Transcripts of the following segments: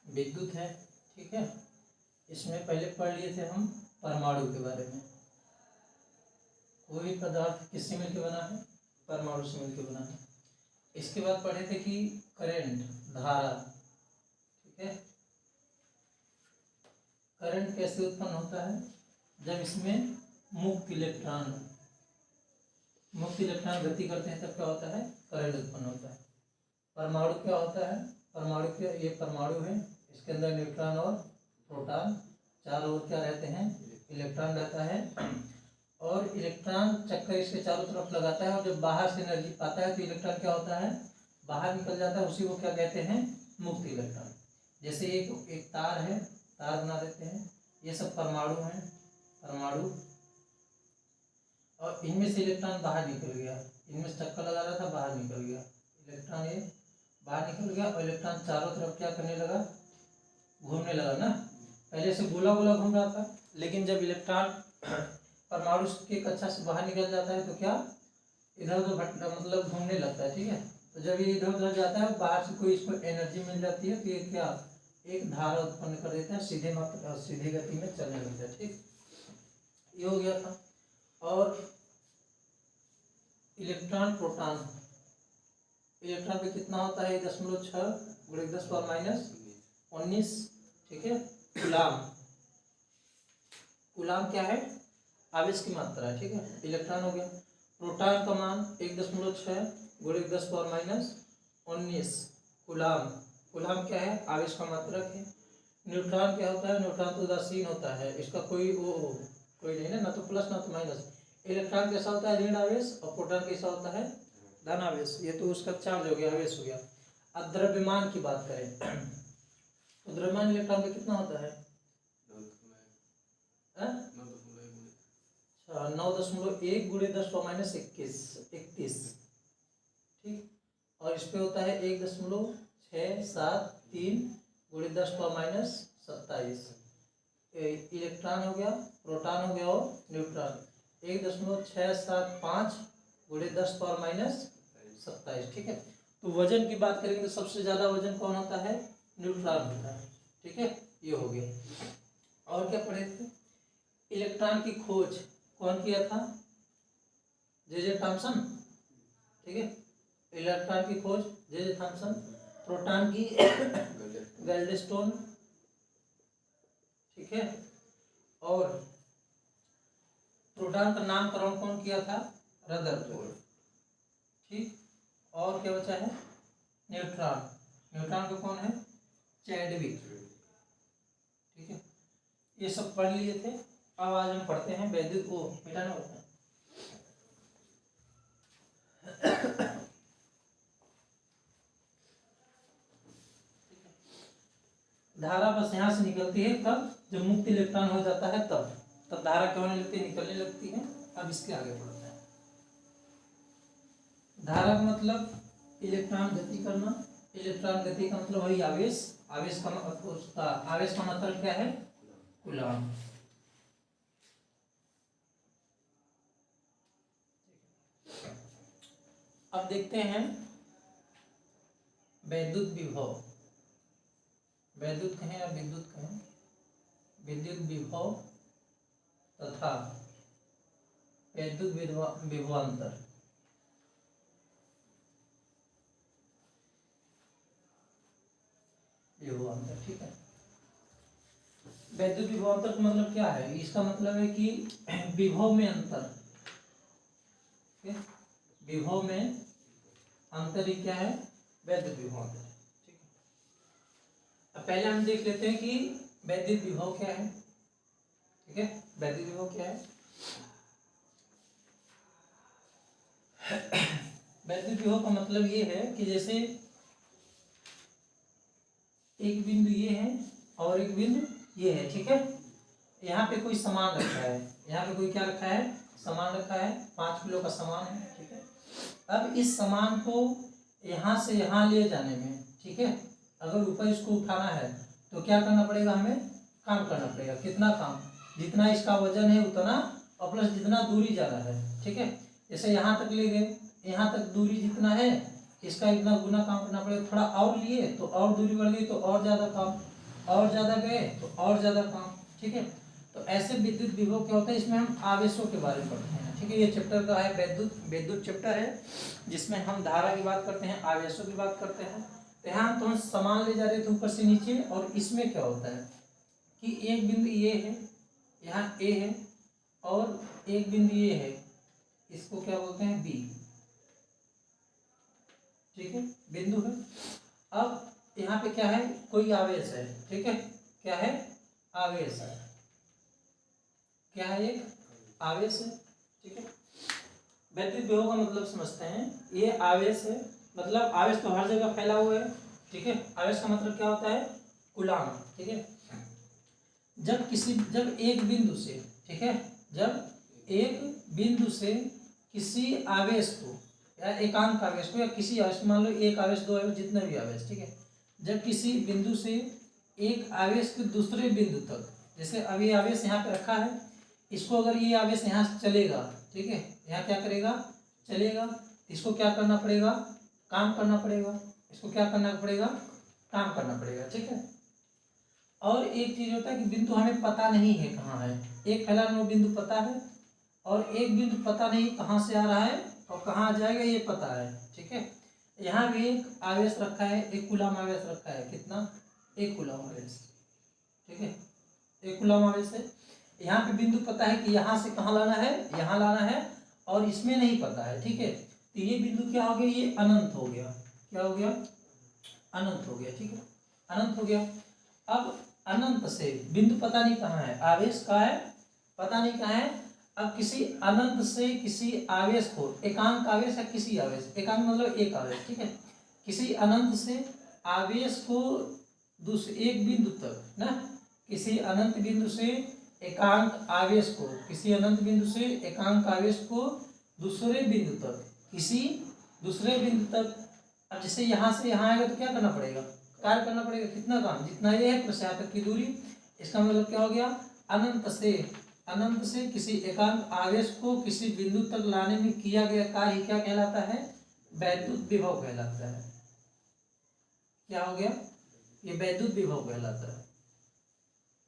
विद्युत है, ठीक है। इसमें पहले पढ़ लिए थे हम परमाणु के बारे में। कोई भी पदार्थ किससे मिलकर बना है? परमाणु से मिलकर बना है। इसके बाद पढ़े थे कि करंट, धारा, ठीक है। करंट कैसे उत्पन्न होता है? जब इसमें मुक्त इलेक्ट्रॉन गति करते हैं तब क्या होता है? करंट उत्पन्न होता है। परमाणु क्या होता है? परमाणु के, ये परमाणु है, इसके अंदर न्यूट्रॉन और प्रोटॉन, चारों ओर क्या रहते हैं? इलेक्ट्रॉन रहता है। और इलेक्ट्रॉन चक्कर इसके चारों तरफ लगाता है और जब बाहर से एनर्जी पाता है तो इलेक्ट्रॉन क्या होता है? बाहर निकल जाता है। उसी को क्या कहते हैं? मुक्त इलेक्ट्रॉन। जैसे एक तार है, तार बना देते हैं, ये सब परमाणु हैं, परमाणु। और इनमें से इलेक्ट्रॉन बाहर निकल गया, इनमें से चक्कर लगा रहा था, बाहर निकल गया इलेक्ट्रॉन, ये बाहर निकल गया और इलेक्ट्रॉन चारों तरफ क्या करने लगा? घूमने लगा ना। पहले से गोला गोला घूम रहा था, लेकिन जब इलेक्ट्रॉन परमाणु के कक्षा से बाहर निकल जाता है तो क्या इधर उधर मतलब घूमने लगता है, ठीक है। तो जब ये इधर उधर जाता है, बाहर से कोई इसको एनर्जी मिल जाती है तो ये क्या एक धारा उत्पन्न कर देते हैं, सीधे गति में चलने लगता है, ठीक। ये हो गया था। और इलेक्ट्रॉन प्रोटॉन, इलेक्ट्रॉन पे कितना होता है? 1.6 × 10⁻⁹ ठीक है। कूलाम क्या है? आवेश की मात्रा है, ठीक है। इलेक्ट्रॉन हो गया। प्रोटॉन का मान 1.6 × 10⁻⁹ कूलाम क्या है? आवेश का मात्रक है। न्यूट्रॉन क्या होता है? न्यूट्रॉन तो उदासीन होता है, इसका कोई नहीं है ना तो प्लस ना तो माइनस। इलेक्ट्रॉन कैसा होता है? ऋण आवेश। और प्रोटॉन कैसा होता है? धन आवेश। ये तो उसका चार्ज हो गया, आवेश हो गया। अब द्रव्यमान की बात करें तो द्रव्यमान इलेक्ट्रॉन का कितना होता है? 9.1 × 10⁻21, ठीक। और इस पे होता है 1.673 × 10⁻27। इलेक्ट्रॉन हो गया, प्रोटॉन हो गया और न्यूट्रॉन। 1.675 × 10⁻27, ठीक है। तो वजन की बात करेंगे तो सबसे ज्यादा वजन कौन होता है? न्यूट्रॉन होता है, ठीक है। ये हो गया। और क्या पढ़े थे? इलेक्ट्रॉन की खोज कौन किया था? जे थॉमसन, ठीक है। इलेक्ट्रॉन की खोज जे थॉमसन। प्रोटॉन की गैल्वेस्टोन, ठीक है। और प्रोटॉन का नामकरण कौन किया था? रदरफोर्ड, ठीक। और क्या बचा है? न्यूट्रॉन का कौन है? चैडविक, ठीक है। ये सब पढ़ लिए थे। अब आज हम पढ़ते हैं वैद्युत को मिटाना होता है। धारा बस यहाँ से निकलती है तब जब मुक्त इलेक्ट्रॉन हो जाता है तब धारा क्या होने लगती है? निकलने लगती है। अब इसके आगे बढ़ते हैं। धारा का मतलब इलेक्ट्रॉन गति करना। इलेक्ट्रॉन गति का मतलब वही आवेश। आवेश का मतलब क्या है? कूलाम। अब देखते हैं वैद्युत विभव। वैद्युत कहें या विद्युत कहें, विद्युत विभव तथा वैद्युत विभवांतर। विभवांतर, ठीक है। वैद्युत विभवांतर का मतलब क्या है? इसका मतलब है कि विभव में अंतर, विभव में अंतर ही क्या है? वैद्युत विभवांतर, ठीक है। अब पहले हम देख लेते हैं कि वैद्युत विभव क्या है, ठीक है। वैद्युत विभव क्या है? वैद्युत विभव का मतलब ये है कि जैसे एक बिंदु ये है और एक बिंदु ये है, ठीक है। यहाँ पे कोई सामान रखा है, यहाँ पे कोई क्या रखा है? सामान रखा है, 5 किलो का सामान है, ठीक है। अब इस सामान को यहाँ से यहाँ ले जाने में, ठीक है, अगर ऊपर इसको उठाना है तो क्या करना पड़ेगा? हमें काम करना पड़ेगा। कितना काम? जितना इसका वजन है उतना और प्लस जितना दूरी जाना है, ठीक है। जैसे यहाँ तक ले गए, यहाँ तक दूरी जितना है इसका इतना गुना काम करना पड़ेगा। थोड़ा और लिए तो और दूरी बढ़ गई तो और ज़्यादा काम, और ज़्यादा गए तो और ज़्यादा काम, ठीक है। तो ऐसे विद्युत विभव क्या होता है, इसमें हम आवेशों के बारे में पढ़ते हैं, ठीक है। ये चैप्टर का है विद्युत चैप्टर है, जिसमें हम धारा की बात करते हैं, आवेशों की बात करते हैं। तो यहाँ तो हम समान ले जा रहे थे ऊपर से नीचे, और इसमें क्या होता है कि एक बिंदु ये है, यहाँ ए है, और एक बिंदु ये है, इसको क्या बोलते हैं बी, ठीक है, बिंदु है। अब यहाँ पे क्या है, कोई आवेश है, ठीक है, क्या है, आवेश है, क्या है, एक आवेश है, ठीक है। विद्युत विभव का मतलब समझते हैं, ये आवेश है, मतलब आवेश तो हर जगह फैला हुआ है, ठीक है। आवेश का मतलब क्या होता है, कूलाम, ठीक है। जब एक बिंदु से, ठीक है, जब एक बिंदु से किसी आवेश को या एकांक आवेश को या किसी आवेश, मान लो एक आवेश, दो आवेश, जितने भी आवेश, ठीक है, जब किसी बिंदु से एक आवेश के दूसरे बिंदु तक, जैसे अब ये आवेश यहाँ पे रखा है, इसको अगर ये आवेश यहाँ से चलेगा, ठीक है, यहाँ क्या करेगा, चलेगा, इसको क्या करना पड़ेगा, काम करना पड़ेगा, इसको क्या करना पड़ेगा, काम करना पड़ेगा, ठीक है। और एक चीज होता है कि बिंदु हमें पता नहीं है कहाँ है, एक फैला हुआ बिंदु पता है, और एक बिंदु पता नहीं कहाँ से आ रहा है और कहाँ जाएगा ये पता है, ठीक है। यहाँ भी एक आवेश रखा है, एक कूलाम आवेश रखा है, कितना, एक कूलाम आवेश, ठीक है, एक कूलाम आवेश है। यहाँ पे बिंदु पता है कि यहाँ से कहाँ लाना है, यहाँ लाना है, और इसमें नहीं पता है, ठीक है। तो ये बिंदु क्या हो गया, ये अनंत हो गया, क्या हो गया, अनंत हो गया, ठीक है, अनंत हो गया। अब अनंत से बिंदु पता नहीं कहाँ है, आवेश कहाँ है, पता नहीं कहाँ है। अब किसी अनंत से किसी आवेश को, एकांक आवेश या किसी आवेश, एकांक मतलब एक आवेश, ठीक है, किसी अनंत से आवेश को दूसरे एक बिंदु तक ना, किसी अनंत बिंदु से एकांक आवेश को, किसी अनंत बिंदु से एकांक आवेश को दूसरे बिंदु तक, किसी दूसरे बिंदु तक। अब जैसे यहाँ से यहाँ आएगा तो क्या करना पड़ेगा, कार्य करना पड़ेगा, कितना काम, जितना ये है प्लस यहाँ तक की दूरी। इसका मतलब क्या हो गया, अनंत से किसी एकांक आवेश को किसी बिंदु तक लाने में किया गया कार्य क्या कहलाता है, वैद्युत विभव कहलाता है। क्या हो गया, ये वैद्युत विभव कहलाता है,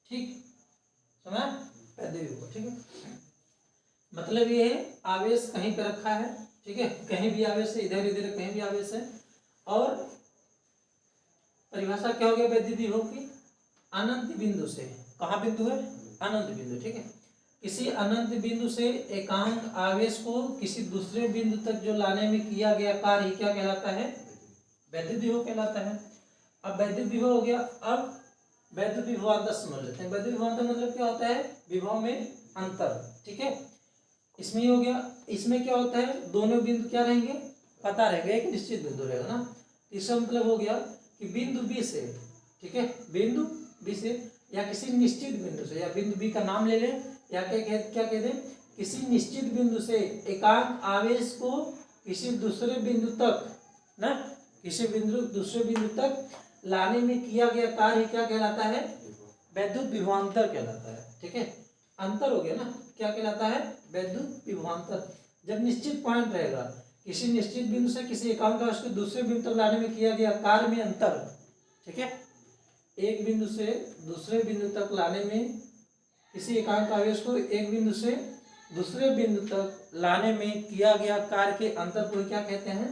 ठीक, समझ, वैद्युत विभव, ठीक है। मतलब ये है आवेश कहीं पे रखा है, ठीक है, कहीं भी आवेश है, इधर इधर कहीं भी आवेश है, और परिभाषा क्या हो गया वैद्युत विभव की, अनंत बिंदु से, कहाँ बिंदु है, अनंत बिंदु, ठीक है, किसी अनंत बिंदु से एकांक आवेश को किसी दूसरे बिंदु तक जो लाने में किया गया कार्य क्या कहलाता है, वैद्युत विभव कहलाता है। अब वैद्युत विभव हो गया, अब वैद्युत विभवांतर समझ लेते हैं। वैद्युत विभवांतर मतलब क्या होता है, विभव में अंतर, ठीक है। इसमें हो गया, इसमें क्या होता है, दोनों बिंदु क्या रहेंगे, पता रहेगा, एक निश्चित बिंदु रहेगा ना। इसका मतलब हो गया कि बिंदु बी से, ठीक है, बिंदु बी से या किसी निश्चित बिंदु से, या बिंदु बी का नाम ले लें, या क्या कह दें, किसी निश्चित बिंदु से एकांक आवेश को किसी दूसरे बिंदु तक ना, किसी दूसरे बिंदु तक लाने में किया गया कार्य क्या कहलाता है, वैद्युत विभवांतर कहलाता है, ठीक है। अंतर हो गया ना, क्या कहलाता है, वैद्युत विभवांतर। जब निश्चित पॉइंट रहेगा, किसी निश्चित बिंदु से किसी एकांक आवेश को दूसरे बिंदु तक लाने में किया गया कार्य में अंतर, ठीक है, एक बिंदु से दूसरे बिंदु तक लाने में, किसी एकांक आवेश को एक बिंदु से दूसरे बिंदु तक लाने में किया गया कार्य के अंतर को क्या कहते हैं,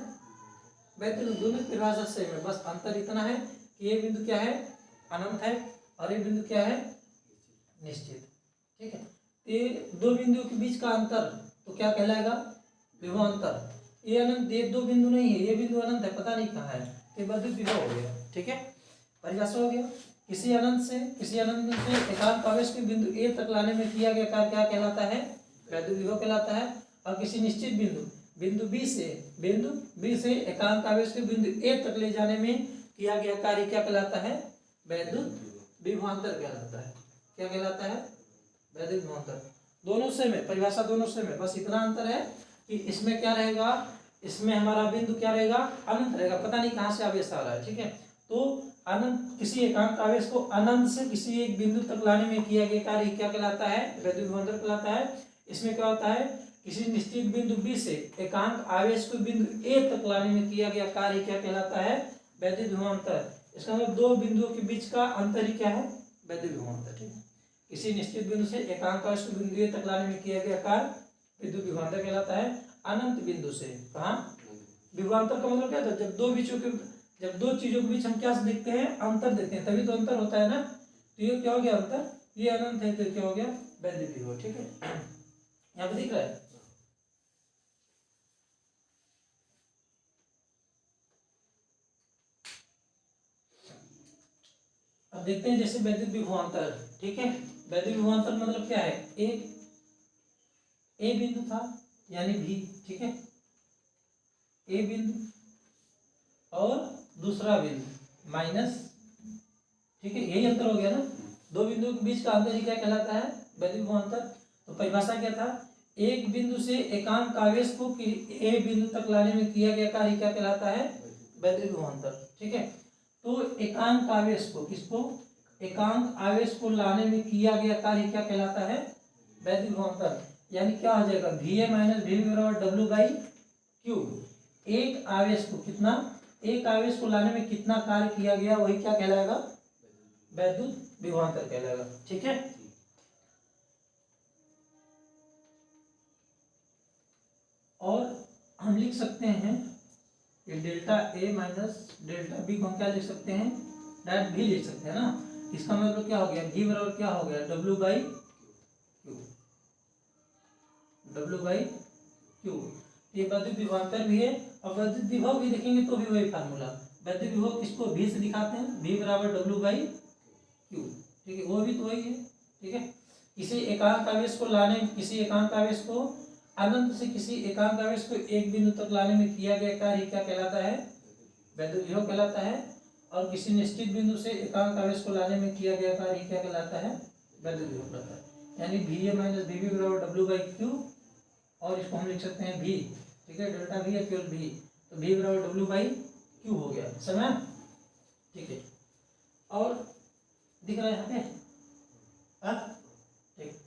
वैद्युत। दोनों परिभाषा सेम है, बस अंतर इतना है कि ये बिंदु क्या है, अनंत है, और ये बिंदु क्या है, निश्चित, ठीक है। ये दो बिंदु के बीच का अंतर तो क्या कहलाएगा, विभवांतर। ये अनंत, ये दो बिंदु नहीं है, ये बिंदु अनंत है, पता नहीं कहाँ है, तो वैद्युत विभव हो गया, ठीक है, परिभाषा हो गया। किसी अनंत से एकांक आवेश के बिंदु ए तक लाने में किया गया कार्य क्या कहलाता है, वैद्युत विभव कहलाता है। और किसी निश्चित बिंदु बी से एकांक आवेश के बिंदु ए तक ले जाने में किया गया कार्य क्या कहलाता है, वैद्युत विभवांतर कहलाता है। क्या कहलाता है, वैद्युत विभवांतर। दोनों सेम है, परिभाषा दोनों सेम है, बस इतना अंतर है कि इसमें क्या रहेगा, इसमें हमारा बिंदु क्या रहेगा, अनंत रहेगा, पता नहीं कहाँ से आवेश आ रहा है, ठीक है। तो अनंत, किसी एकांक आवेश को अनंत से किसी एक बिंदु तक लाने में किया गया कार्य क्या कहलाता है, वैद्युत विभवांतर कहलाता है। इसमें क्या होता है, किसी निश्चित बिंदु बी से एकांक आवेश को बिंदु ए तक लाने में किया गया कार्य क्या कहलाता है, वैद्युत विभवांतर। इसका मतलब दो बिंदुओं के बीच का अंतर ही क्या है, वैद्युत विभवांतर। ठीक है, किसी निश्चित बिंदु से एकांक आवेश को बिंदु ए तक लाने में किया गया कार्य विद्युत विभवांतर कहलाता है। अनंत बिंदु से कहाँ विभवांतर का मतलब क्या था, जब दो चीजों के बीच हम क्या देखते हैं, अंतर देखते हैं, तभी तो अंतर होता है ना। तो ये क्या हो गया अंतर, ये अनंत है तो क्या हो गया वैद्युत विभव। ठीक है, यहाँ पे दिख रहा है। अब देखते हैं जैसे वैद्युत विभवांतर। ठीक है, वैद्युत विभवांतर मतलब क्या है, एक ए बिंदु था यानी भी, ठीक है, ए बिंदु और दूसरा बिंदु माइनस, ठीक है, यही अंतर हो गया ना। दो बिंदुओं के बीच का अंतर ही क्या कहलाता है, वैद्युत विभवांतर। तो परिभाषा क्या था, एक बिंदु से एकांक आवेश को ए बिंदु तक लाने में किया गया कार्य क्या कहलाता है, वैद्युत विभवांतर। ठीक है, तो एकांक आवेश को, किसको, एकांक आवेश को लाने में किया गया कार्य क्या कहलाता है, वैद्युत विभवांतर। यानी क्या हो जाएगा, वी ए माइनस वी बराबर डब्ल्यू बाई क्यू। एक आवेश को कितना, एक आवेश को लाने में कितना कार्य किया गया वही क्या कहलाएगा, वैद्युत विभवांतर कहलाएगा। ठीक है, और हम लिख सकते हैं ये delta A minus delta B को हम क्या लिख सकते हैं, डायरेक्ट भी लिख सकते हैं ना। इसका मतलब क्या हो गया, भी बराबर क्या हो गया, W by Q, W by Q. ये वैद्युत विभवांतर भी है, और वैद्युत विभव भी देखेंगे तो भी वही फार्मूला, वैद्युत विभव किसको भी से दिखाते हैं, भी बराबर डब्ल्यू बाई क्यू। ठीक है, वो भी तो वही है। ठीक है, किसी एकांक आवेश को लाने, किसी एकांक आवेश को अनंत से किसी एकांक आवेश को एक बिंदु तक लाने में किया गया कार्य क्या कहलाता है, वैद्युत विभव कहलाता है। और किसी निश्चित बिंदु से एकांक आवेश को लाने में किया गया कार्य क्या कहलाता है, वैद्युत विभव कहलाता है। यानी V A minus V B बराबर डब्ल्यू बाई क्यू, और इसको हम लिख सकते हैं भी। ठीक है, डेल्टा भी है केवल भी, तो भी बराबर डब्ल्यू बाई क्यू हो गया, समझ। ठीक है, और दिख रहा है यहाँ पे, ठीक,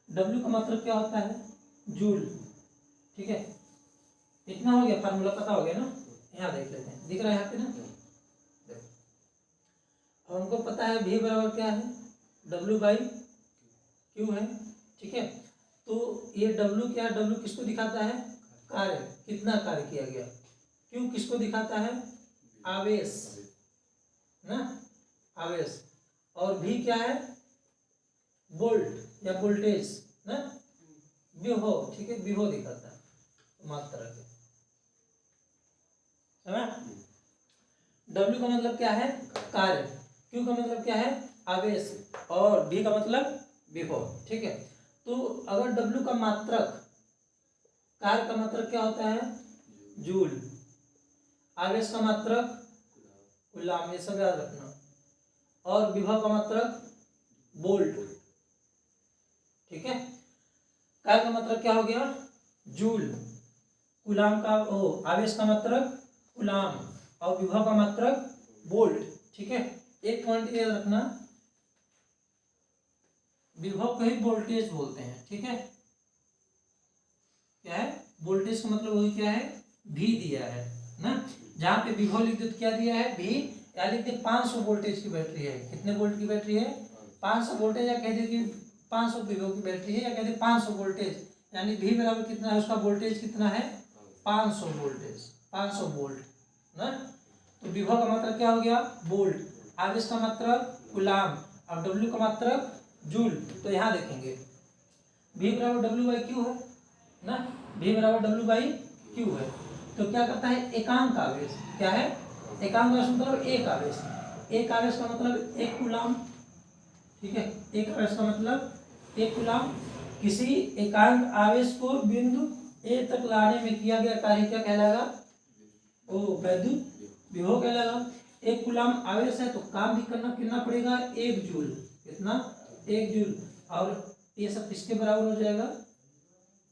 डब्ल्यू का मतलब क्या होता है, जूल। ठीक है, इतना हो गया, फार्मूला पता हो गया ना। यहाँ देख लेते हैं, दिख रहा है यहाँ पे ना, अब हमको पता है भी बराबर क्या है, डब्ल्यू बाई क्यू है। ठीक है, तो ये डब्ल्यू क्या है, डब्ल्यू किसको दिखाता है, कार्य, कितना कार्य किया गया। क्यू किसको दिखाता है, आवेश ना, आवेश। और भी क्या है, वोल्ट या वोल्टेज ना, विभव। ठीक है, विभव दिखाता है मात्रा के, समझ। डब्ल्यू का मतलब क्या है, कार्य, क्यू का मतलब क्या है, आवेश, और भी का मतलब विभव। ठीक है, तो अगर डब्ल्यू का मात्रक, कार्य का मात्रक क्या होता है, जूल, आवेश का मात्रक कूलाम, ये सब याद रखना, और विभव का मात्रक वोल्ट। ठीक है, कार्य का मात्रक क्या हो गया, जूल, कूलाम का आवेश का मात्रक कूलाम, और विभव का मात्रक वोल्ट। ठीक है, एक पॉइंट याद रखना, विभव को ही वोल्टेज बोलते हैं। ठीक है, क्या है, वोल्टेज का मतलब वही क्या है, भी दिया है ना। जहां पे विभव लिख दे तो क्या दिया है, भी, या लिख दे 500 वोल्टेज की बैटरी है, कितने वोल्ट की बैटरी है, 500 वोल्टेज, या कह दे कि 500 विभव की बैटरी है, या कह दे 500 वोल्टेज, यानी भी बराबर कितना है, उसका वोल्टेज कितना है, 500 वोल्टेज, 500 वोल्ट ना। तो विभव का मात्रक क्या हो गया, वोल्ट, आवेश का मात्रक कूलाम, और डब्ल्यू का मात्रक जूल। तो यहाँ देखेंगे भी बराबर डब्ल्यू बाई क्यू है ना, भी बराबर डब्ल्यू बाई क्यू है। तो क्या करता है, एकांक आवेश, क्या है, एकांक आवेश मतलब एक आवेश, एक आवेश का मतलब एक कूलाम। ठीक है, एक आवेश का मतलब एक कूलाम, किसी एकांक आवेश को बिंदु ए तक लाने में किया गया कार्य क्या कहलाएगा, ओ वैद्युत विभव कहलाएगा। एक कूलाम आवेश है तो काम भी करना कितना पड़ेगा, 1 जूल, कितना, 1 जूल, और ये सब किसके बराबर हो जाएगा,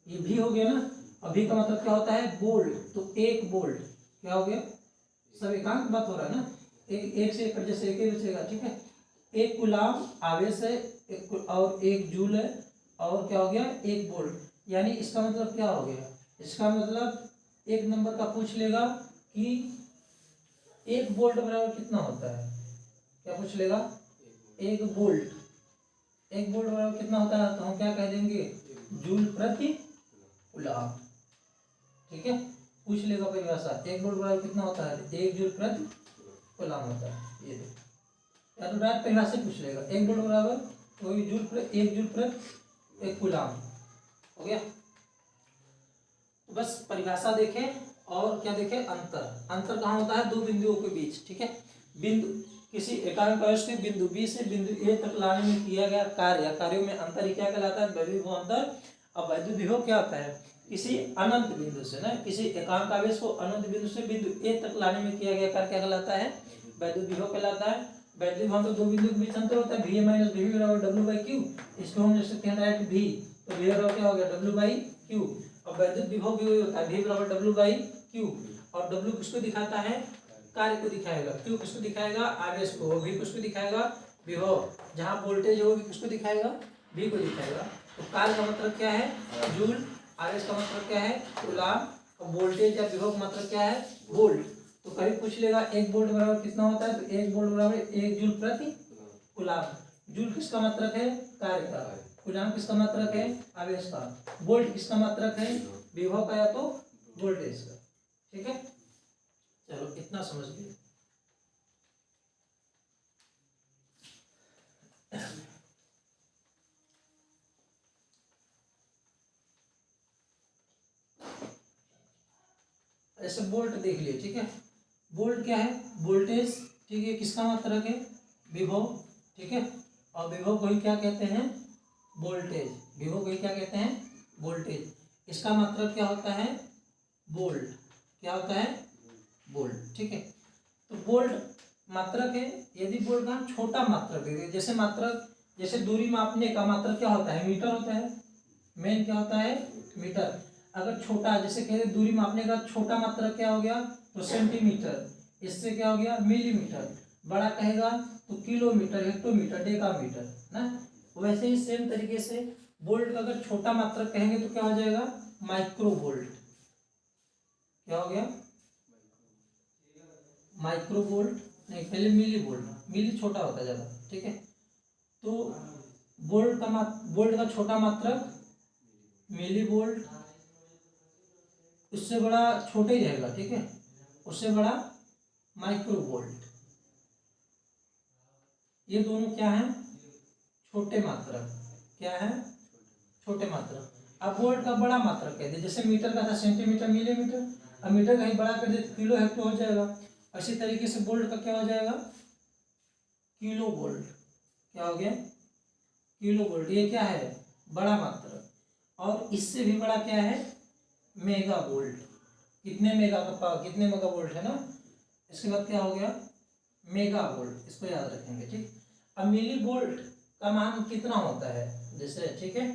ये भी हो गया ना। अभी का मतलब क्या होता है, वोल्ट, तो 1 वोल्ट क्या हो गया, सब एकांक बात हो रहा है ना, एक से एक जैसे एक ही बचेगा। ठीक है, 1 कूलाम आवेश है, और 1 जूल है, और क्या हो गया, 1 वोल्ट। यानी इसका मतलब क्या हो गया, इसका मतलब 1 नंबर का पूछ लेगा कि 1 वोल्ट बराबर कितना होता है, क्या पूछ लेगा? एक वोल्ट। एक वोल्ट बराबर कितना होता है? तो हम क्या कह देंगे? जूल प्रति कूलम्ब। ठीक है, पूछ लेगा परिभाषा, एक वोल्ट बराबर कितना होता है? एक जूल प्रति कूलम्ब होता है। ये देखो, या तो डायरेक्ट परिभाषा पूछ लेगा, एक वोल्ट बराबर तो एक जूल प्रति एक कूलम्ब। हो गया? तो बस परिभाषा देखें और क्या देखें? अंतर। अंतर कहाँ होता है? दो बिंदुओं के बीच। ठीक है, बिंदु किसी एकांक आवेश के बिंदु बी से बिंदु ए तक लाने में किया गया कार्य या कार्यों में अंतर ही क्या कहलाता है? वैद्युत विभव अंतर। अब वैद्युत विभव क्या होता है? किसी अनंत बिंदु से ना, किसी एकांक आवेश को अनंत बिंदु से बिंदु ए तक लाने में किया गया कार्य क्या कहलाता है? वैद्युत विभव कहलाता है। वैद्युत विभव तो दो बिंदु के बीच अंतर होता है, V A minus V B बराबर डब्ल्यू बाई क्यू। इसको हम लिख सकते हैं डायरेक्ट वी, तो वी बराबर क्या हो गया? W by Q. और वैद्युत विभव भी वही होता है, वी बराबर डब्ल्यू बाई क्यू। और डब्ल्यू किसको दिखाता है? कार्य को दिखाएगा। क्यू किसको दिखाएगा? आवेश को। और वी किसको दिखाएगा? विभव। जहाँ वोल्टेज हो किसको दिखाएगा? वी को दिखाएगा। तो कार्य का मतलब क्या है? जूल। आवेश का मतलब क्या है? कूलम्ब। और वोल्टेज या विभव का मतलब क्या है? वोल्ट। तो कभी पूछ लेगा एक वोल्ट बराबर कितना होता है? तो एक वोल्ट बराबर एक जूल प्रति कूलम्ब। जूल किसका मात्रक है? कार्य का। कूलम्ब किसका मात्रक है? आवेश का। वोल्ट किसका मात्रक है? विभव का या तो वोल्टेज का। ठीक है, चलो इतना समझ लिए। ऐसे वोल्ट देख लिए। ठीक है, वोल्ट क्या है? वोल्टेज। ठीक है, किसका मात्रक है? विभव। ठीक है, और विभव को ही क्या कहते हैं? वोल्टेज। विभव को ही क्या कहते हैं? वोल्टेज। इसका मात्रक क्या होता है? वोल्ट। क्या होता है? वोल्ट। ठीक है, तो वोल्ट मात्रक है। यदि वोल्ट का छोटा मात्रक दे दे, जैसे मात्रक, जैसे दूरी मापने का मात्रक क्या होता है? मीटर होता है। मेन क्या होता है? मीटर। अगर छोटा, जैसे कह रहे दूरी मापने का छोटा मात्रक क्या हो गया? तो सेंटीमीटर। इससे क्या हो गया? मिलीमीटर। बड़ा कहेगा तो किलोमीटर, हेक्टोमीटर, डेकामीटर ना। वैसे ही सेम तरीके से वोल्ट का अगर छोटा मात्रक कहेंगे तो क्या हो जाएगा? Micro volt. क्या हो गया? माइक्रो वोल्ट नहीं, पहले मिली वोल्ट। मिली छोटा होता है ज्यादा। ठीक है, तो वोल्ट का छोटा मात्रक मिली वोल्ट, उससे बड़ा छोटा ही रहेगा। ठीक है, उससे बड़ा माइक्रो वोल्ट। ये दोनों क्या है? छोटे मात्रक। क्या है? छोटे मात्रक। अब वोल्ट का बड़ा मात्रक कहते हैं, जैसे मीटर का था सेंटीमीटर, मिलीमीटर। अब मीटर कहीं बड़ा कर दे तो किलो हेक्टो हो जाएगा। इसी तरीके से वोल्ट का क्या हो जाएगा? Kilo volt. क्या हो गया? Kilo volt. ये क्या है? बड़ा मात्रक। और इससे भी बड़ा क्या है? Mega volt. कितने मेगा का पावर? कितने मेगा वोल्ट है ना। इसके बाद क्या हो गया? Mega volt. इसको याद रखेंगे। ठीक, अब मिली वोल्ट का मान कितना होता है? जैसे ठीक है,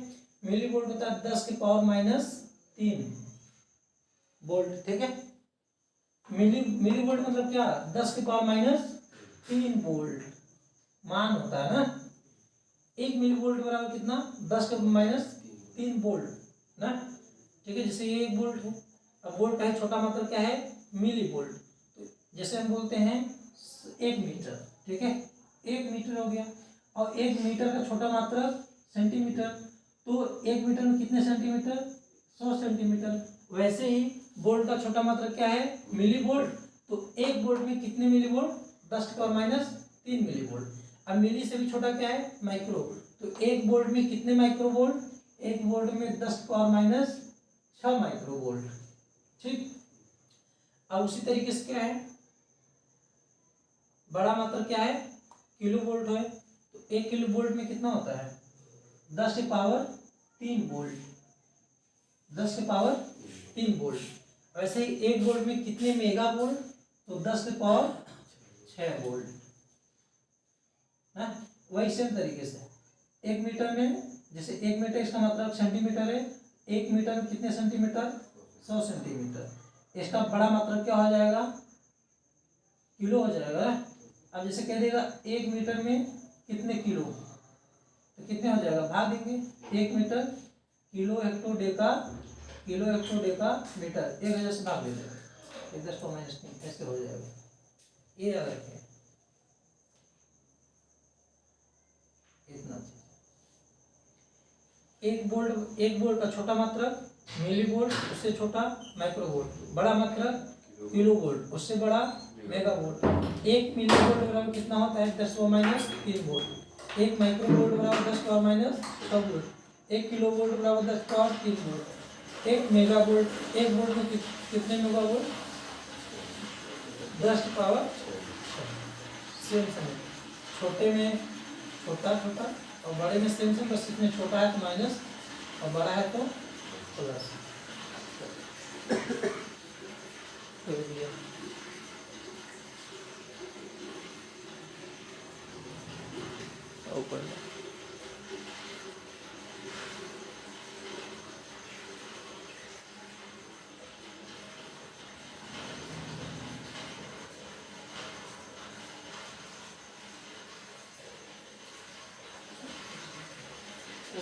मिली वोल्ट होता है 10 की पावर माइनस 3 वोल्ट। ठीक है, मिली वोल्ट मतलब क्या? 10 की पावर माइनस 3 वोल्ट मान होता है ना। एक मिली वोल्ट बराबर कितना? 10 के माइनस 3 वोल्ट ना। ठीक है, जैसे ये 1 वोल्ट है। अब वोल्ट का है छोटा मात्रक क्या है? Millivolt. तो जैसे हम बोलते हैं 1 मीटर। ठीक है, 1 मीटर हो गया। और 1 मीटर का छोटा मात्रक सेंटीमीटर। तो 1 मीटर में कितने सेंटीमीटर? 100 सेंटीमीटर। वैसे ही वोल्ट का छोटा मात्रक क्या है? Millivolt. तो 1 वोल्ट में कितने मिली वोल्ट? 10 की पावर माइनस 3 मिली वोल्ट। अब मिली से भी छोटा क्या है? माइक्रो। तो 1 वोल्ट में कितने माइक्रो वोल्ट? 1 वोल्ट में 10 की पावर माइनस 6 माइक्रो वोल्ट। ठीक, अब उसी तरीके से क्या है? बड़ा मात्रक क्या है? किलो वोल्ट है। तो 1 किलो वोल्ट में कितना होता है? 10 की पावर 3 वोल्ट। 10 की पावर 3 वोल्ट। वैसे ही 1 वोल्ट में कितने मेगा वोल्ट? तो 10 की पावर 6 वोल्ट ना। वही सेम तरीके से 1 मीटर में, जैसे 1 मीटर इसका मतलब सेंटीमीटर है। 1 मीटर में कितने सेंटीमीटर? 100 सेंटीमीटर। इसका बड़ा मात्रक क्या हो जाएगा? किलो हो जाएगा। अब जैसे कह देगा 1 मीटर में कितने किलो, तो कितने हो जाएगा? भाग देंगे। 1 metre kilo hecto deca, kilo hecto deca metre. 1000 से भाग देते हैं, 10 को माइनस 3 ऐसे हो जाएगा। ये याद रखें। इतना चीज। एक वोल्ट का छोटा मात्रक मिली वोल्ट, उससे छोटा माइक्रो वोल्ट, बड़ा मात्रक किलो वोल्ट, उससे बड़ा मेगा वोल्ट। 1 मिली वोल्ट बराबर कितना होता है? 10⁻³ वोल्ट। 1 माइक्रो वोल्ट बराबर 10⁻6 वोल्ट। 1 किलो वोल्ट बराबर 10⁻3 वोल्ट। 1 मेगा वोल्ट, 1 वोल्ट में कितने मेगा वोल्ट? 10⁻6। सेम सेम, छोटे में छोटा छोटा और बड़े में सेम सेम, बस इसमें छोटा है तो माइनस और बड़ा है तो प्लस। ऊपर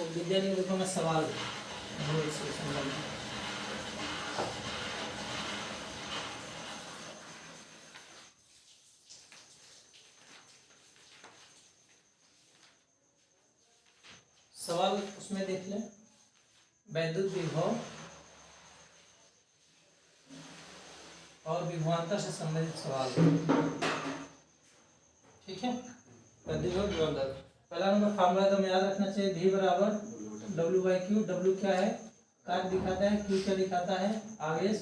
विद्यार्थी देखो मैं सवाल इसके संबंध में सवाल उसमें देख लें। वैद्युत विभव और विभवांतर से संबंधित सवाल, ठीक है। वैद्युत विभव विभवांतर, पहला नंबर फार्मूला तो याद रखना चाहिए, V बराबर W/Q। W क्या है? कार्य दिखाता है। Q क्या दिखाता है? आवेश।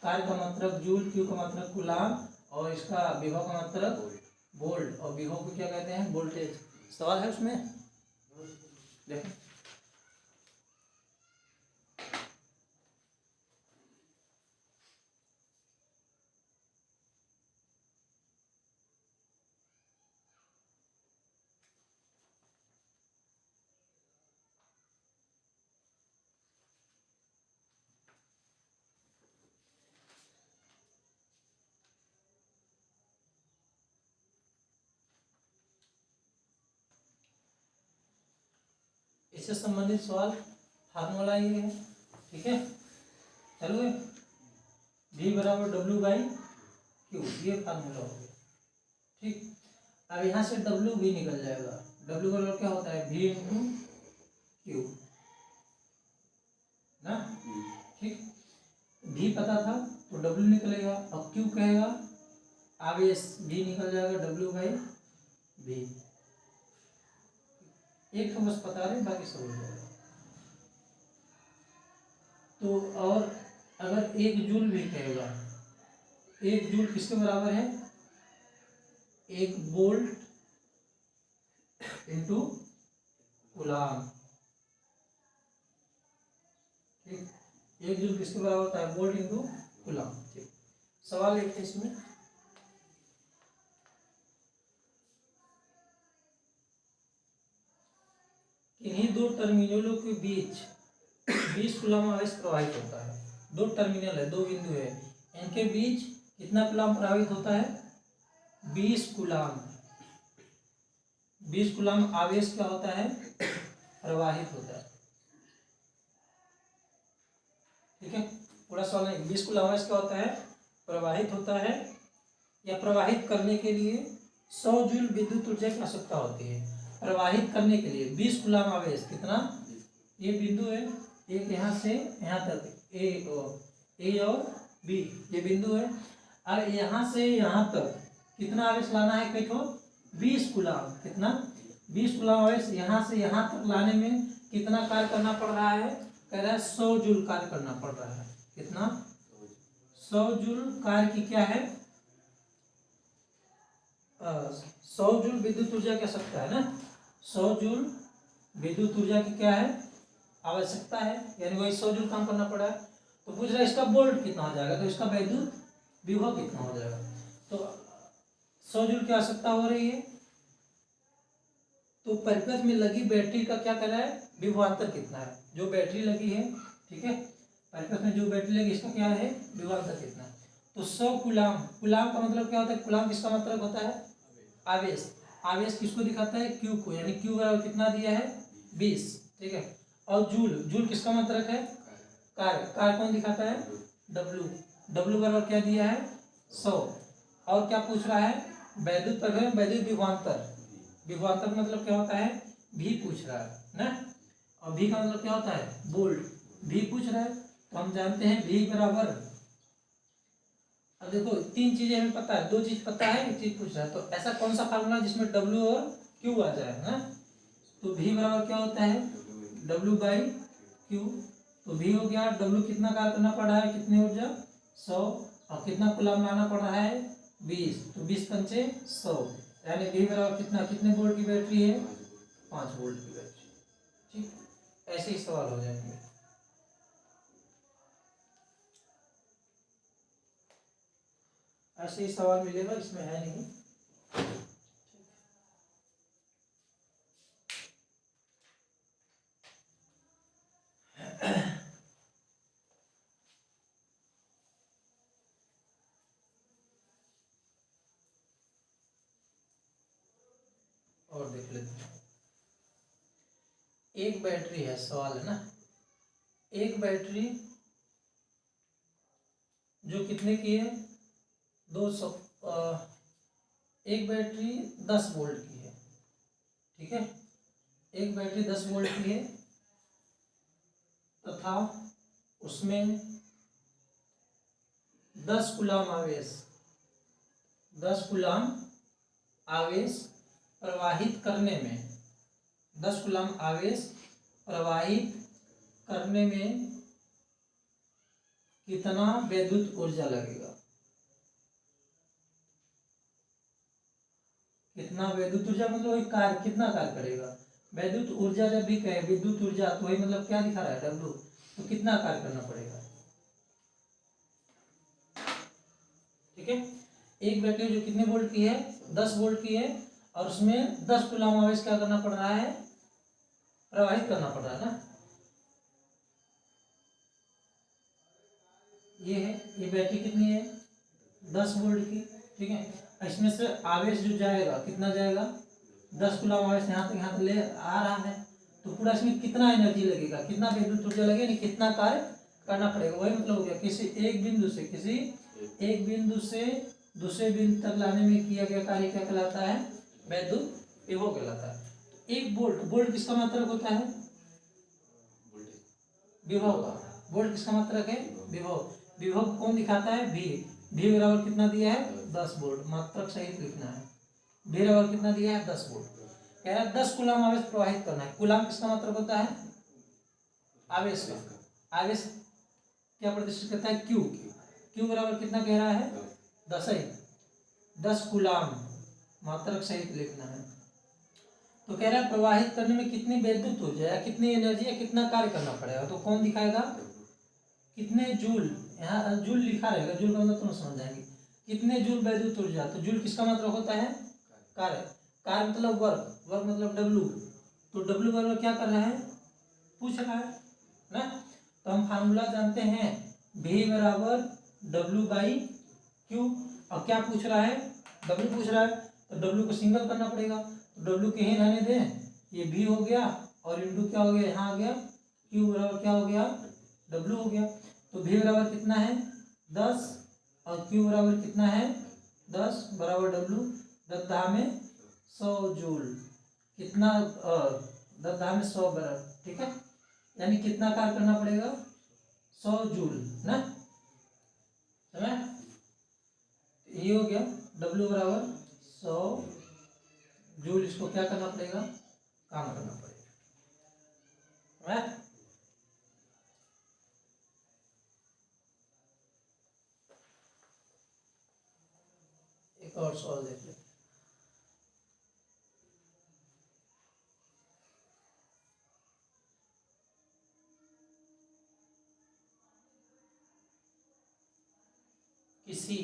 कार्य का मात्रक जूल, Q का मात्रक कूलाम और इसका विभव का मात्रक वोल्ट, और विभव को क्या कहते हैं? वोल्टेज। सवाल है उसमें, देखो इससे संबंधित सवाल फार्मूला ये है, ठीक है। चलो V बराबर W/Q, ये फार्मूला हो गया, ठीक। अब यहाँ से W भी निकल जाएगा। W बराबर क्या होता है? V × Q ना, ठीक। V पता था तो W निकलेगा, और Q कहेगा आवेश, V निकल जाएगा W/V। एक तो बस पता रहे, बाकी सब हो जाएगा। तो और अगर 1 जूल भी कहेगा, 1 जूल किसके बराबर है? 1 वोल्ट इंटू कूलाम, ठीक। 1 जूल किसके बराबर होता है? वोल्ट इंटू कूलाम, ठीक। सवाल एक है इसमें, इन्हीं दो टर्मिनलों के बीच 20 कूलाम आवेश प्रवाहित होता है। दो टर्मिनल है, दो बिंदु है, इनके बीच कितना कूलाम प्रवाहित होता है? 20 कूलाम। 20 कूलाम आवेश क्या होता है? प्रवाहित होता है, ठीक है। पूरा सवाल नहीं, 20 कूलाम आवेश क्या होता है? प्रवाहित होता है, या प्रवाहित करने के लिए 100 जूल विद्युत ऊर्जा की आवश्यकता होती है। प्रवाहित करने के लिए 20 कूलाम आवेश, कितना? ये बिंदु है, एक यहाँ से यहाँ तक, ए और बी, ये बिंदु है। अब यहाँ से यहाँ तक कितना आवेश लाना है? कहो 20 कूलाम। कितना? 20 कूलाम आवेश यहाँ से यहाँ तक लाने में कितना कार्य करना पड़ रहा है? कह रहा है 100 जूल कार्य करना पड़ रहा है। कितना? 100 जूल कार्य की क्या है? 100 जूल विद्युत ऊर्जा की आवश्यकता है ना। 100 जूल विद्युत ऊर्जा की क्या है? आवश्यकता है, यानी वही 100 जूल काम करना पड़ा है। तो पूछ रहा है इसका वोल्ट कितना हो जाएगा, तो इसका वैद्युत विभव कितना हो जाएगा। तो 100 जूल की आवश्यकता हो रही है, तो परिपथ में लगी बैटरी का क्या कर रहा है? विभवांतर कितना है। जो बैटरी लगी है, ठीक है, परिपथ में जो बैटरी लगी, इसका क्या है? विभवांतर कितना है। तो 100 कूलाम, कूलाम का मतलब क्या होता है? कूलाम किसका मतलब होता है? आवेश। आवेश किसको दिखाता है? क्यू को, यानी क्यू बराबर कितना दिया है? 20, ठीक है। और जूल, जूल किसका मात्रक है? कार्य। कार्य कौन दिखाता है? डब्ल्यू। डब्ल्यू बराबर क्या दिया है? 100। और क्या पूछ रहा है? वैद्युत परिपथ में वैद्युत विभवांतर। विभवांतर मतलब क्या होता है? भी पूछ रहा है ना, और भी का मतलब क्या होता है वोल्ट, भी पूछ रहा है तो हम जानते हैं भी बराबर, अब देखो तीन चीजें हमें पता है, दो चीज पता है, एक चीज पूछ रहा है, तो ऐसा कौन सा फार्मूला जिसमें W और Q आ जाए ना, तो V बराबर क्या होता है W बाई Q, तो V हो गया, W कितना कार्य करना पड़ रहा है, कितनी ऊर्जा 100, और कितना कूलम लाना पड़ रहा है 20, तो 20 पंचे 100, यानी V बराबर कितना, कितने वोल्ट की बैटरी है 5 वोल्ट की बैटरी। ठीक, ऐसे ही सवाल हो जाएंगे। ऐसे ही सवाल मिलेगा, इसमें है नहीं। और देख लेते हैं, एक बैटरी है, सवाल है ना, एक बैटरी जो कितने की है 200, एक बैटरी 10 वोल्ट की है, ठीक है, एक बैटरी 10 वोल्ट की है तथा उसमें 10 कूलम आवेश, 10 कूलम आवेश प्रवाहित करने में, 10 कूलम आवेश प्रवाहित करने में कितना विद्युत ऊर्जा लगेगा, कितना विद्युत ऊर्जा मतलब वही कार्य, कितना कार्य करेगा, विद्युत ऊर्जा जब भी कहे विद्युत ऊर्जा तो वही मतलब क्या दिखा रहा है W, तो कितना कार्य करना पड़ेगा। ठीक है, एक बैटरी जो कितने वोल्ट की है 10 वोल्ट की है, और उसमें 10 कूलम आवेश क्या करना पड़ रहा है, प्रवाहित करना पड़ रहा है ना, ये है, ये बैटरी कितनी है 10 वोल्ट की, ठीक है, इसमें से आवेश जो जाएगा कितना जाएगा 10 कूलम आवेश यहाँ तक ले आ रहा है, तो पूरा इसमें कितना एनर्जी लगेगा, कितना विद्युत ऊर्जा लगेगा, नहीं कितना कार्य करना पड़ेगा, वही मतलब हो गया, किसी एक बिंदु से, किसी एक बिंदु से दूसरे बिंदु तक लाने में किया गया कार्य क्या कहलाता है, विद्युत विभव कहलाता है। तो एक वोल्ट, वोल्ट किसका मात्रक होता है विभव का, वोल्ट किसका मात्रक है विभव, विभव कौन दिखाता है भी बराबर कितना दिया है 10 वोल्ट, मात्रक सहित लिखना है, भी बराबर कितना दिया है 10 वोल्ट, कह रहा है 10 कूलम आवेश प्रवाहित करना है, कूलम किसका मात्रक होता है आवेश का, आवेश क्या प्रदर्शित करता है क्यू, क्यू बराबर कितना कह रहा है 10 ही, 10 कूलम मात्रक सहित लिखना है, तो कह रहा है प्रवाहित करने में कितनी विद्युत ऊर्जा या कितनी एनर्जी या कितना कार्य करना पड़ेगा, तो कौन दिखाएगा कितने जूल, यहाँ जूल लिखा रहेगा, जूल का मतलब तुम समझ जाएंगे, कितने जूल विद्युत ऊर्जा, तो जूल किसका मतलब होता है कार्य, कार्य मतलब वर्क, वर्क मतलब W, तो W बराबर क्या कर रहा है पूछ रहा है ना, तो हम फार्मूला जानते हैं V बराबर W बाई Q, और क्या पूछ रहा है W पूछ रहा है, तो W को सिंगल करना पड़ेगा, तो W के ही रहने दें, ये V हो गया और इंटू क्या हो गया यहाँ आ गया Q बराबर क्या हो गया W हो गया, तो V बराबर कितना है 10 और Q बराबर कितना है 10 बराबर W, 10 दाह में 100 जूल, कितना 10 दाह में 100 बराबर, ठीक है, यानी कितना कार्य करना पड़ेगा 100 जूल ना, समझ, ये हो गया W बराबर 100 जूल, इसको क्या करना पड़ेगा काम करना पड़ेगा, समझ। एक और सवाल देख ले, किसी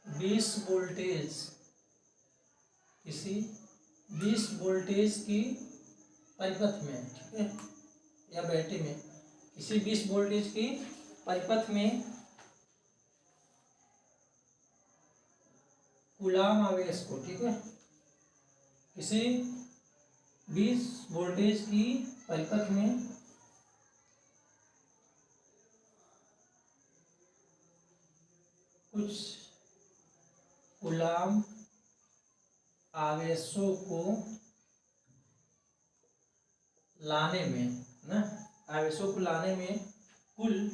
20 वोल्टेज, किसी 20 वोल्टेज की परिपथ में, ठीक है, या बैटरी में, किसी 20 वोल्टेज की परिपथ में कूलम आवेश को, ठीक है, किसी 20 वोल्टेज की परिपथ में कुछ कूलम आवेशों को लाने में ना, आवेशों को लाने में कुल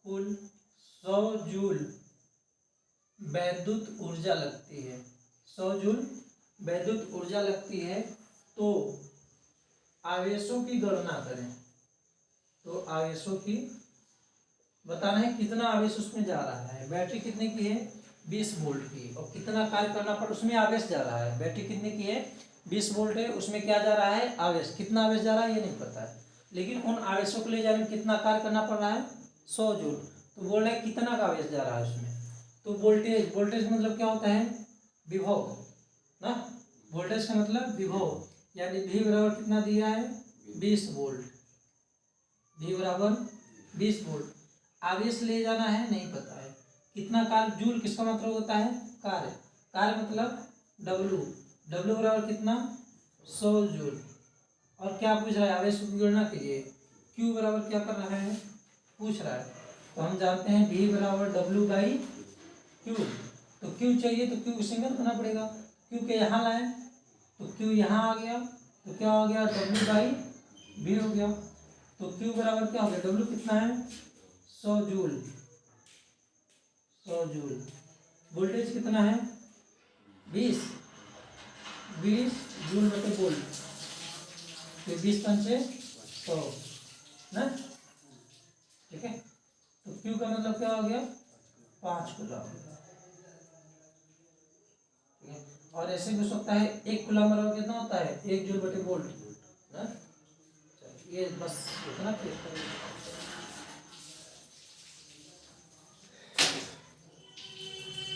कुल 100 जूल वैद्युत ऊर्जा लगती है। 100 जूल वैद्युत ऊर्जा लगती है। तो आवेशों की गणना करें। तो आवेशों की बताना है कितना आवेश उसमें जा रहा है। बैटरी कितने की है 20 वोल्ट की, और कितना कार्य करना पड़ उसमें आवेश जा रहा है। बैटरी कितने की है 20 वोल्ट है, उसमें क्या जा रहा है आवेश। कितना आवेश जा रहा है ये नहीं पता है, लेकिन उन आवेशों को ले जाने में कितना कार्य करना पड़ रहा है 100 जूल। तो बोल रहे हैं कितना का आवेश जा रहा है उसमें। तो वोल्टेज, वोल्टेज मतलब क्या होता है विभव ना, वोल्टेज का मतलब विभव, यानी V बराबर कितना दिया है 20 वोल्ट। V बराबर 20 वोल्ट। आवेश ले जाना है नहीं पता है कितना कार्य। जूल किसका मतलब होता है कार्य, कार्य मतलब W। W बराबर कितना 100 जूल। और क्या पूछ रहा है आवेश की गणना कीजिए। Q बराबर क्या कर रहा है पूछ रहा है। तो हम जानते हैं V बराबर W बाई Q। तो Q चाहिए तो Q को सिंगल करना पड़ेगा। Q के यहाँ लाए तो Q यहाँ आ गया, तो क्या हो गया W बाई V हो गया। तो Q बराबर क्या हो गया W कितना है 100 जूल। 100 जूल। वोल्टेज कितना है 20 जूल बटे वोल्ट। तो 20 पंचे 100 ना, ठीक है। तो Q का मतलब क्या हो गया 5 कूलम। और ऐसे भी हो सकता है 1 कूलम बराबर कितना होता है 1 जूल बटे वोल्ट ना। ये बस इतना क्लियर करिए।